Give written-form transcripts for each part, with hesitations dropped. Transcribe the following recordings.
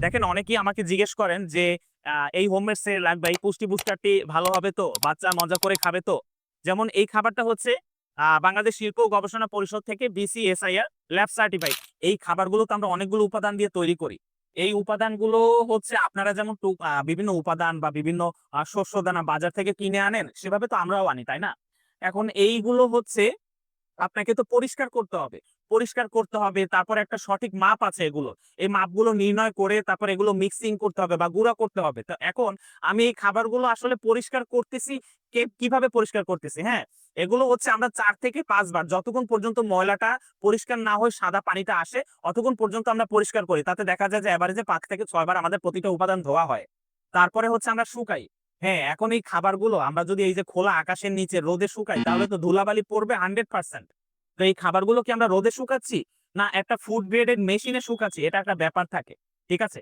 দেখেন অনেকেই আমাকে জিজ্ঞেস করেন যে এই হোমমেড সেরেলাক বা এই পুষ্টি বুস্টারটি ভালো হবে তো? বাচ্চা মজা করে খাবে তো? যেমন এই খাবারটা হচ্ছে বাংলাদেশ শিল্প ও গবেষণা পরিষদ থেকে BCSIR ল্যাব সার্টিফাইড। এই খাবারগুলো তো আমরা অনেকগুলো উপাদান দিয়ে তৈরি করি। এই উপাদানগুলো হচ্ছে আপনারা যেমন বিভিন্ন উপাদান বা বিভিন্ন শস্যদানা বাজার থেকে কিনে আনেন, সেভাবে তো আমরাও আনি, তাই না? এখন এইগুলো হচ্ছে আপনাকে তো পরিষ্কার করতে হবে। পরিষ্কার করতে হবে, তারপরে একটা সঠিক মাপ আছে এগুলোর। এই মাপগুলো নির্ণয় করে তারপর এগুলো মিক্সিং করতে হবে বা গুঁড়া করতে হবে। তো এখন আমি এই খাবারগুলো আসলে পরিষ্কার করতেছি, কিভাবে পরিষ্কার করতেছি, হ্যাঁ? এগুলো হচ্ছে আমরা ৪ থেকে ৫ বার যতক্ষণ পর্যন্ত ময়লাটা পরিষ্কার না হয়ে সাদা পানিটা আসে, অতক্ষণ পর্যন্ত আমরা পরিষ্কার করি। তাতে দেখা যায় যে এভারেজে ৫ থেকে ৬ বার আমাদের প্রতিটা উপাদান ধোয়া হয়। তারপরে হচ্ছে আমরা শুকাই। হ্যাঁ, এখন এই খাবারগুলো আমরা যদি এই যে খোলা আকাশের নিচে রোদে শুকাই তাহলে তো ধুলাবালি পড়বে 100%। তো এই খাবারগুলো কি আমরা রোদে শুকাচ্ছি? না একটা ফুড গ্রেডেড মেশিনে শুকাচ্ছি? এটা একটা ব্যাপার থাকে। ঠিক আছে?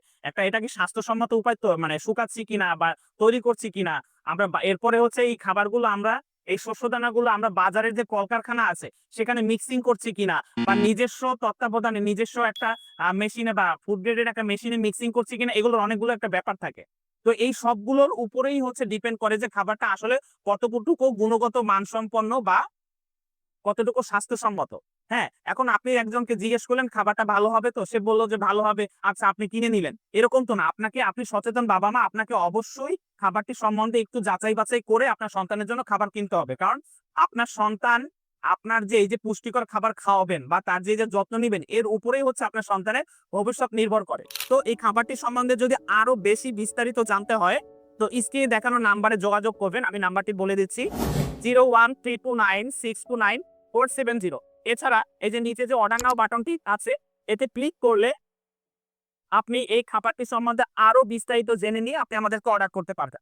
এটা কি স্বাস্থ্যসম্মত উপায় তো মানে শুকাচ্ছি কিনা বা তৈরি করছি কিনা? আমরা এরপরে হচ্ছে এই খাবারগুলো আমরা এই শস্যদানাগুলো আমরা বাজারের যে কলকারখানা আছে সেখানে মিক্সিং করছি কিনা বা নিজস্ব তত্ত্বাবধানে নিজস্ব একটা মেশিনে বা ফুড গ্রেডের একটা মেশিনে মিক্সিং করছি কিনা, এগুলোর অনেকগুলো একটা ব্যাপার থাকে। তো এই সবগুলোর উপরেই হচ্ছে ডিপেন্ড করে যে খাবারটা আসলে কতটুকু গুণগত মানসম্পন্ন বা কতটুকু স্বাস্থ্যসম্মত। হ্যাঁ? এখন আপনি একজনকে জিজ্ঞেস করলেন খাবারটা ভালো হবে তো? সে বলল যে ভালো হবে। আচ্ছা আপনি কিনে নিলেন। এরকম তো না। আপনি সচেতন বাবা-মা, আপনাকে অবশ্যই খাবারটি সম্বন্ধে একটু যাচাই-বাছাই করে আপনার সন্তানের জন্য খাবার কিনতে হবে। কারণ আপনার সন্তান আপনার যে এই যে পুষ্টিকর খাবার খাওয়াবেন বা তার যে, যে যত্ন নিবেন এর উপরেই হচ্ছে আপনার সন্তানের ভবিষ্যৎ নির্ভর করে। তো এই খাবারটি সম্বন্ধে যদি আরো বেশি বিস্তারিত জানতে হয় তো স্ক্রিনে দেখানো নাম্বারে যোগাযোগ করবেন। আমি নাম্বারটি বলে দিচ্ছি। 01329629 470। এছাড়া এই যে নিচে যে অর্ডার নাও বাটনটি আছে, এতে ক্লিক করলে আপনি এই খাবারটি সম্বন্ধে আরো বিস্তারিত জেনে নিয়ে আপনি আমাদেরকে অর্ডার করতে পারবেন।